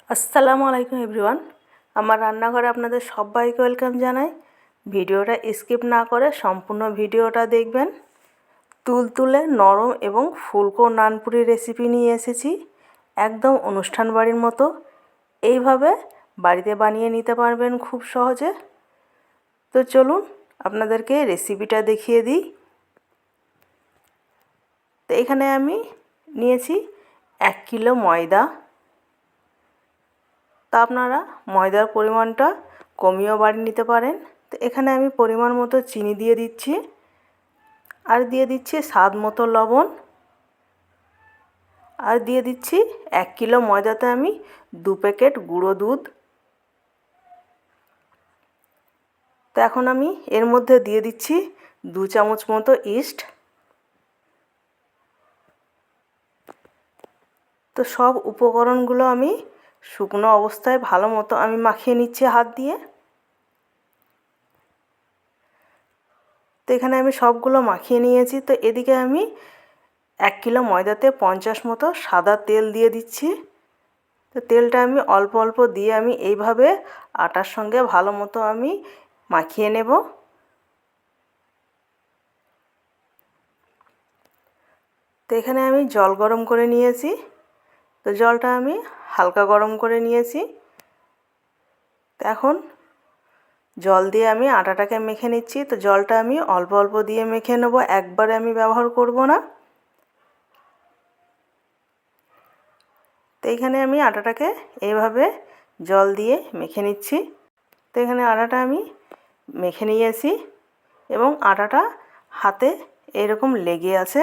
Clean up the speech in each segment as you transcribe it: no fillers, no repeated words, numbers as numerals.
আসসালামু আলাইকুম এভরিওয়ান। আমার রান্নাঘরে আপনাদের সবাইকে ওয়েলকাম জানাই। ভিডিওটা স্কিপ না করে সম্পূর্ণ ভিডিওটা দেখবেন। তুলতুলে নরম এবং ফুলকো নানপুরি রেসিপি নিয়ে এসেছি, একদম অনুষ্ঠান বাড়ির মতো। এইভাবে বাড়িতে বানিয়ে নিতে পারবেন খুব সহজে। তো চলুন আপনাদেরকে রেসিপিটা দেখিয়ে দিই। তো এখানে আমি নিয়েছি 1 কিলো ময়দা। তা আপনারা ময়দার পরিমাণটা কমিয়েও বাড়িয়ে নিতে পারেন। তো এখানে আমি পরিমাণ মতো চিনি দিয়ে দিচ্ছি, আর দিয়ে দিচ্ছি স্বাদ মতো লবণ, আর দিয়ে দিচ্ছি 1 কিলো ময়দাতে আমি 2 প্যাকেট গুঁড়ো দুধ। তো এখন আমি এর মধ্যে দিয়ে দিচ্ছি 2 চামচ মতো ইস্ট। তো সব উপকরণগুলো আমি শুকনো অবস্থায় ভালো মতো আমি মাখিয়ে নিচ্ছি হাত দিয়ে। তো এখানে আমি সবগুলো মাখিয়ে নিয়েছি। তো এদিকে আমি 1 কিলো ময়দাতে 50 মতো সাদা তেল দিয়ে দিচ্ছি। তো তেলটা আমি অল্প অল্প দিয়ে আমি এইভাবে আটার সঙ্গে ভালো মতো আমি মাখিয়ে নেব। তো এখানে আমি জল গরম করে নিয়েছি। তো জলটা আমি হালকা গরম করে নিয়েছি। তো এখন জল দিয়ে আমি আটাটাকে মেখে নিচ্ছি। তো জলটা আমি অল্প অল্প দিয়ে মেখে নেব, একবারে আমি ব্যবহার করব না। তো এখানে আমি আটাটাকে এইভাবে জল দিয়ে মেখে নিচ্ছি। তো এখানে আটাটা আমি মেখে নিয়েছি এবং আটাটা হাতে এরকম লেগে আছে।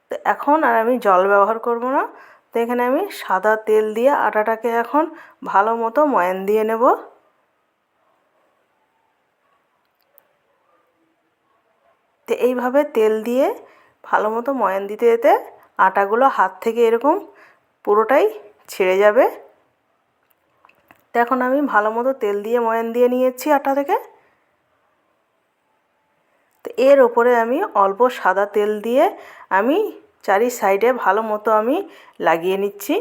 তো এখন আর আমি জল ব্যবহার করব না। তো এখানে আমি সাদা তেল দিয়ে আটাটাকে এখন ভালো মতো ময়ান দিয়ে নেব। তো এইভাবে তেল দিয়ে ভালো মতো ময়ান দিতে দিতে আটাগুলো হাত থেকে এরকম পুরোটাই ছেড়ে যাবে। তো এখন আমি ভালো মতো তেল দিয়ে ময়ান দিয়ে নিয়েছি আটা থেকে। তো এর ওপরে আমি অল্প সাদা তেল দিয়ে আমি চারি সাইডে ভালো মতো আমি লাগিয়ে নিচ্ছি।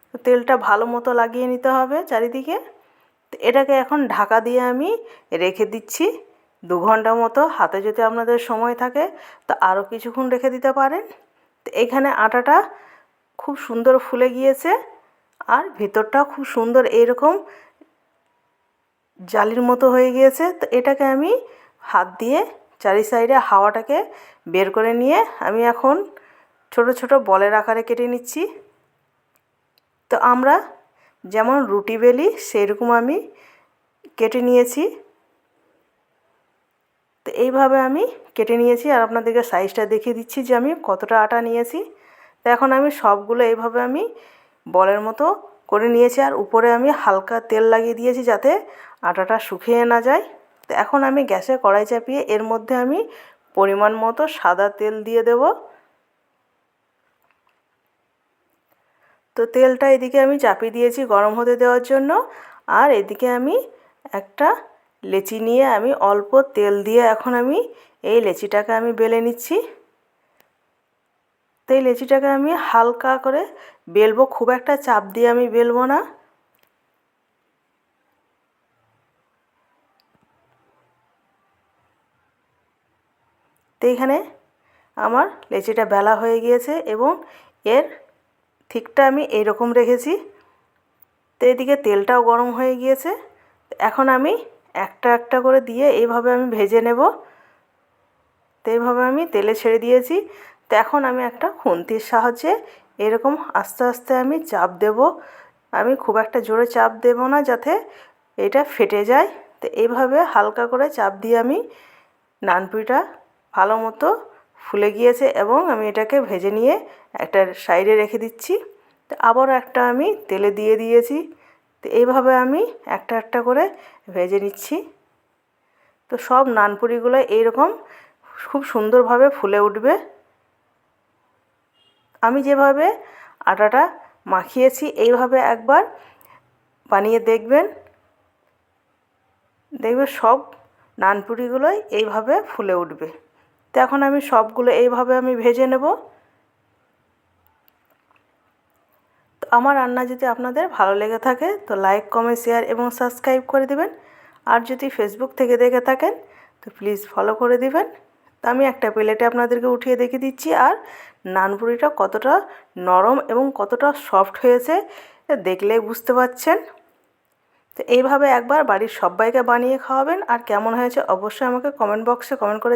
তো তেলটা ভালো মতো লাগিয়ে নিতে হবে চারিদিকে। তো এটাকে এখন ঢাকা দিয়ে আমি রেখে দিচ্ছি 2 ঘন্টা মতো। হাতে যদি আপনাদের সময় থাকে তো আরও কিছুক্ষণ রেখে দিতে পারেন। তো এখানে আটাটা খুব সুন্দর ফুলে গিয়েছে, আর ভিতরটা খুব সুন্দর এরকম জালির মতো হয়ে গিয়েছে। তো এটাকে আমি হাত দিয়ে চারি সাইডে হাওয়াটাকে বের করে নিয়ে আমি এখন ছোট ছোট বলের আকারে কেটে নিচ্ছি। তো আমরা যেমন রুটি বেলি সেরকম আমি কেটে নিয়েছি। তো এইভাবে আমি কেটে নিয়েছি, আর আপনাদেরকে সাইজটা দেখিয়ে দিচ্ছি যে আমি কতটা আটা নিয়েছি। তো এখন আমি সবগুলো এইভাবে আমি বলের মতো করে নিয়েছি, আর উপরে আমি হালকা তেল লাগিয়ে দিয়েছি যাতে আটাটা শুকিয়ে না যায়। তো এখন আমি গ্যাসে কড়াই চাপিয়ে এর মধ্যে আমি পরিমাণ মতো সাদা তেল দিয়ে দেব। তো তেলটা এদিকে আমি চাপিয়ে দিয়েছি গরম হতে দেওয়ার জন্য, আর এদিকে আমি একটা লেচি নিয়ে আমি অল্প তেল দিয়ে এখন আমি এই লেচিটাকে আমি বেলে নিচ্ছি। তো এই লেচিটাকে আমি হালকা করে বেলবো, খুব একটা চাপ দিয়ে আমি বেলবো না। তো এখানে আমার লেচিটা বেলা হয়ে গিয়েছে এবং এর থিকটা আমি এইরকম রেখেছি। তো এদিকে তেলটাও গরম হয়ে গিয়েছে। এখন আমি একটা একটা করে দিয়ে এইভাবে আমি ভেজে নেব। তো এইভাবে আমি তেলে ছেড়ে দিয়েছি। তো এখন আমি একটা খুন্তির সাহায্যে এরকম আস্তে আস্তে আমি চাপ দেব। আমি খুব একটা জোরে চাপ দেব না যাতে এটা ফেটে যায়। তো এইভাবে হালকা করে চাপ দিয়ে আমি নানপুরিটা ভালো মতো ফুলে গিয়েছে এবং আমি এটাকে ভেজে নিয়ে একটা সাইডে রেখে দিচ্ছি। তো আবারও একটা আমি তেলে দিয়ে দিয়েছি। তো এইভাবে আমি একটা একটা করে ভেজে নিচ্ছি। তো সব নানপুরিগুলো এইরকম খুব সুন্দরভাবে ফুলে উঠবে। আমি যেভাবে আটাটা মাখিয়েছি এইভাবে একবার বানিয়ে দেখবেন, দেখবে সব নানপুরিগুলোই এইভাবে ফুলে উঠবে। তো এখন আমি সবগুলো এইভাবে আমি ভেজে নেব। আমার রান্না যদি আপনাদের ভালো লেগে থাকে তো লাইক, কমেন্ট, শেয়ার এবং সাবস্ক্রাইব করে দিবেন। আর যদি ফেসবুক থেকে দেখে থাকেন তো প্লিজ ফলো করে দিবেন। তো আমি একটা প্লেটে আপনাদেরকে উঠিয়ে দেখিয়ে দিচ্ছি। আর নানপুরিটা কতটা নরম এবং কতটা সফট হয়েছে দেখলেই বুঝতে পারছেন। তো এইভাবে একবার বাড়ির সবাইকে বানিয়ে খাওয়াবেন। আর কেমন হয়েছে অবশ্যই আমাকে কমেন্ট বক্সে কমেন্ট করে